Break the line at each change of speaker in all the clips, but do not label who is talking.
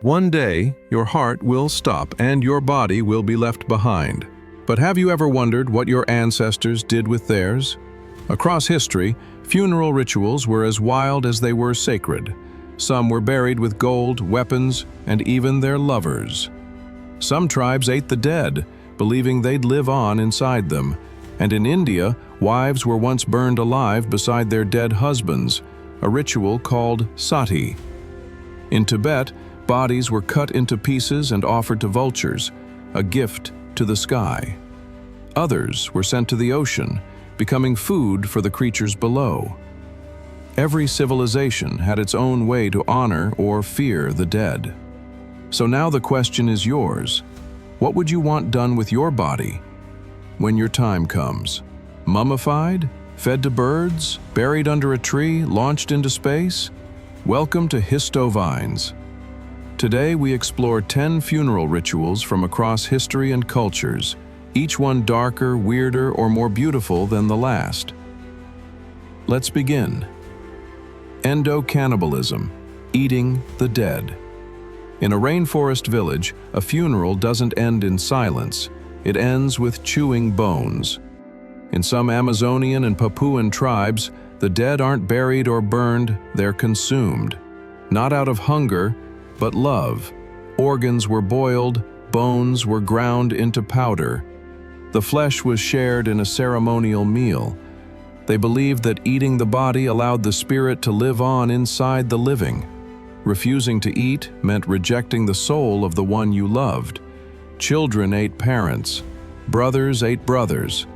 One day, your heart will stop and your body will be left behind. But have you ever wondered what your ancestors did with theirs? Across history, funeral rituals were as wild as they were sacred. Some were buried with gold, weapons, and even their lovers. Some tribes ate the dead, believing they'd live on inside them. And in India, wives were once burned alive beside their dead husbands, a ritual called sati. In Tibet, bodies were cut into pieces and offered to vultures, a gift to the sky. Others were sent to the ocean, becoming food for the creatures below. Every civilization had its own way to honor or fear the dead. So now the question is yours. What would you want done with your body when your time comes? Mummified? Fed to birds? Buried under a tree? Launched into space? Welcome to Histoveins. Today we explore 10 funeral rituals from across history and cultures, each one darker, weirder, or more beautiful than the last. Let's begin. Endo-cannibalism, eating the dead. In a rainforest village, a funeral doesn't end in silence. It ends with chewing bones. In some Amazonian and Papuan tribes, the dead aren't buried or burned, they're consumed. Not out of hunger, but love. Organs were boiled, bones were ground into powder. The flesh was shared in a ceremonial meal. They believed that eating the body allowed the spirit to live on inside the living. Refusing to eat meant rejecting the soul of the one you loved. Children ate parents. Brothers ate brothers.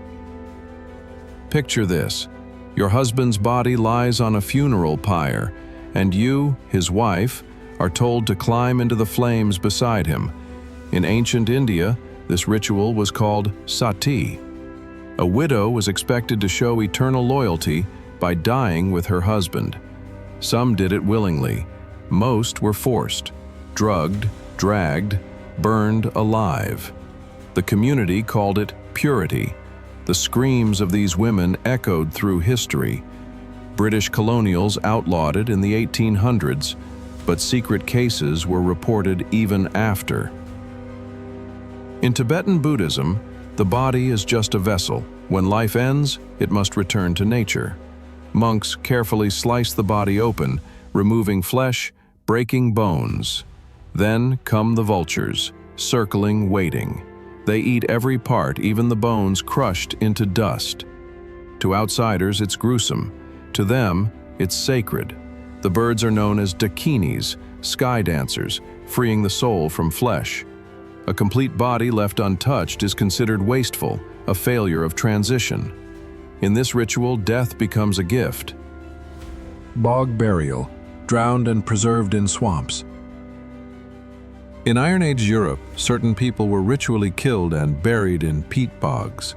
Picture this. Your husband's body lies on a funeral pyre, and you, his wife, are told to climb into the flames beside him. In ancient India, this ritual was called sati. A widow was expected to show eternal loyalty by dying with her husband. Some did it willingly. Most were forced, drugged, dragged, burned alive. The community called it purity. The screams of these women echoed through history. British colonials outlawed it in the 1800s, but secret cases were reported even after. In Tibetan Buddhism, the body is just a vessel. When life ends, it must return to nature. Monks carefully slice the body open, removing flesh, breaking bones. Then come the vultures, circling, waiting. They eat every part, even the bones crushed into dust. To outsiders, it's gruesome. To them, it's sacred. The birds are known as dakinis, sky dancers, freeing the soul from flesh. A complete body left untouched is considered wasteful, a failure of transition. In this ritual, death becomes a gift. Bog burial, drowned and preserved in swamps. In Iron Age Europe, certain people were ritually killed and buried in peat bogs.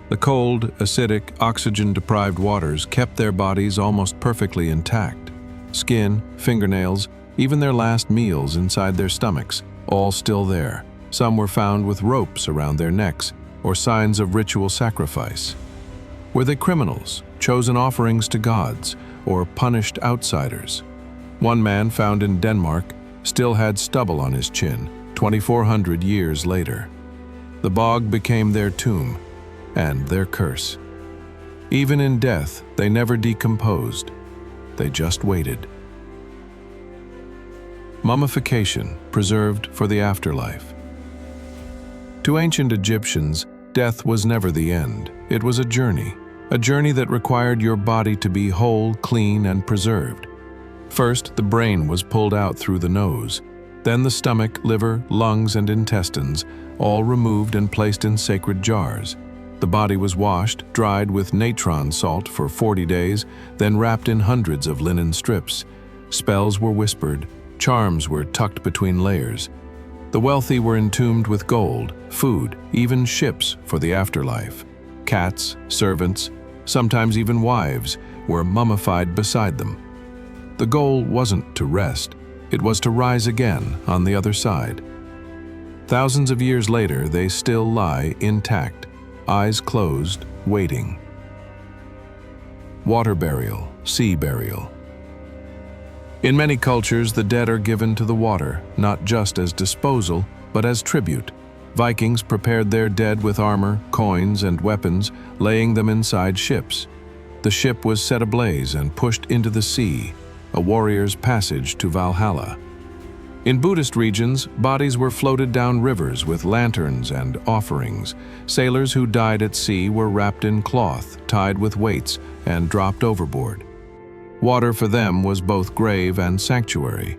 The cold, acidic, oxygen-deprived waters kept their bodies almost perfectly intact. Skin, fingernails, even their last meals inside their stomachs, all still there. Some were found with ropes around their necks, or signs of ritual sacrifice. Were they criminals, chosen offerings to gods, or punished outsiders? One man found in Denmark still had stubble on his chin, 2,400 years later. The bog became their tomb, and their curse. Even in death, they never decomposed. They just waited. Mummification, preserved for the afterlife. To ancient Egyptians, death was never the end. It was a journey that required your body to be whole, clean, and preserved. First, the brain was pulled out through the nose. Then the stomach, liver, lungs, and intestines, all removed and placed in sacred jars. The body was washed, dried with natron salt for 40 days, then wrapped in hundreds of linen strips. Spells were whispered, charms were tucked between layers. The wealthy were entombed with gold, food, even ships for the afterlife. Cats, servants, sometimes even wives, were mummified beside them. The goal wasn't to rest, it was to rise again on the other side. Thousands of years later, they still lie intact, eyes closed, waiting. Water burial, sea burial. In many cultures, the dead are given to the water, not just as disposal, but as tribute. Vikings prepared their dead with armor, coins, and weapons, laying them inside ships. The ship was set ablaze and pushed into the sea, a warrior's passage to Valhalla. In Buddhist regions, bodies were floated down rivers with lanterns and offerings. Sailors who died at sea were wrapped in cloth, tied with weights, and dropped overboard. Water for them was both grave and sanctuary.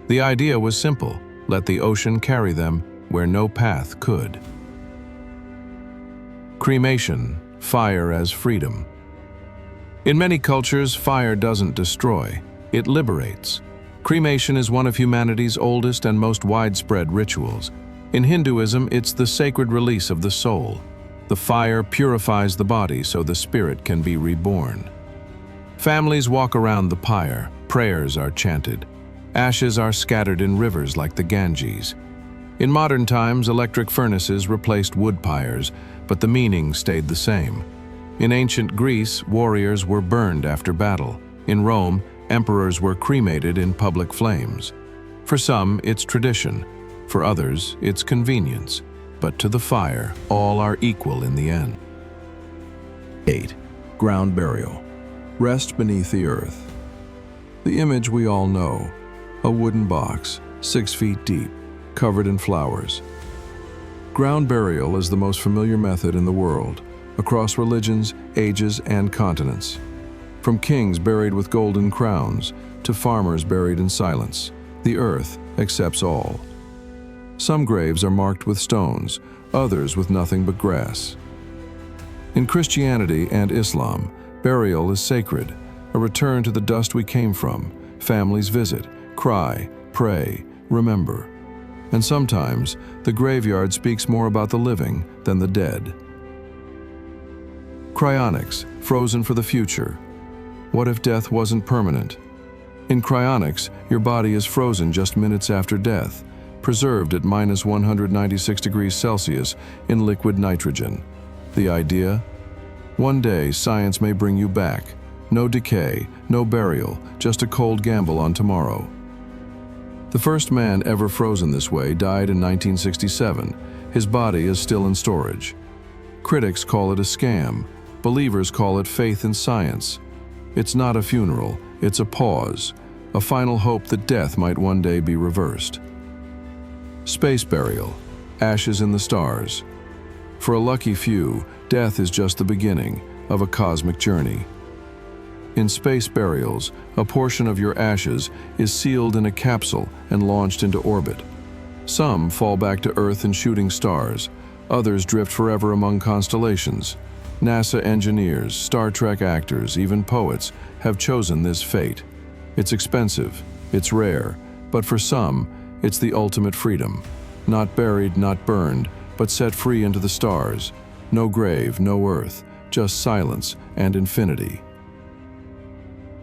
The idea was simple: let the ocean carry them where no path could. Cremation, fire as freedom. In many cultures, fire doesn't destroy, it liberates. Cremation is one of humanity's oldest and most widespread rituals. In Hinduism, it's the sacred release of the soul. The fire purifies the body so the spirit can be reborn. Families walk around the pyre, prayers are chanted. Ashes are scattered in rivers like the Ganges. In modern times, electric furnaces replaced wood pyres, but the meaning stayed the same. In ancient Greece, warriors were burned after battle. In Rome, emperors were cremated in public flames. For some, it's tradition. For others, it's convenience. But to the fire, all are equal in the end. 8. Ground burial. Rest beneath the earth. The image we all know: a wooden box, 6 feet deep, covered in flowers. Ground burial is the most familiar method in the world, across religions, ages, and continents. From kings buried with golden crowns to farmers buried in silence, the earth accepts all. Some graves are marked with stones, others with nothing but grass. In Christianity and Islam, burial is sacred, a return to the dust we came from. Families visit, cry, pray, remember. And sometimes, the graveyard speaks more about the living than the dead. Cryonics, frozen for the future. What if death wasn't permanent? In cryonics, your body is frozen just minutes after death, preserved at -196 degrees Celsius in liquid nitrogen. The idea? One day, science may bring you back. No decay, no burial, just a cold gamble on tomorrow. The first man ever frozen this way died in 1967. His body is still in storage. Critics call it a scam. Believers call it faith in science. It's not a funeral, it's a pause, a final hope that death might one day be reversed. Space burial, ashes in the stars. For a lucky few, death is just the beginning of a cosmic journey. In space burials, a portion of your ashes is sealed in a capsule and launched into orbit. Some fall back to Earth in shooting stars, others drift forever among constellations. NASA engineers, Star Trek actors, even poets have chosen this fate. It's expensive, it's rare, but for some, it's the ultimate freedom. Not buried, not burned, but set free into the stars. No grave, no earth, just silence and infinity.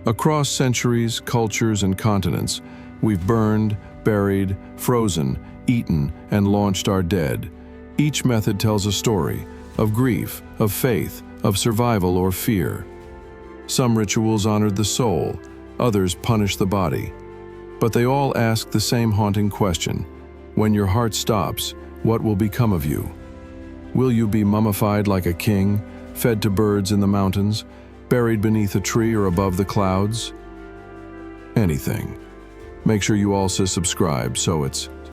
Across centuries, cultures, and continents, we've burned, buried, frozen, eaten, and launched our dead. Each method tells a story of grief, of faith, of survival or fear. Some rituals honored the soul, others punished the body. But they all ask the same haunting question: when your heart stops, what will become of you? Will you be mummified like a king, fed to birds in the mountains, buried beneath a tree or above the clouds? Anything. Make sure you also subscribe so it's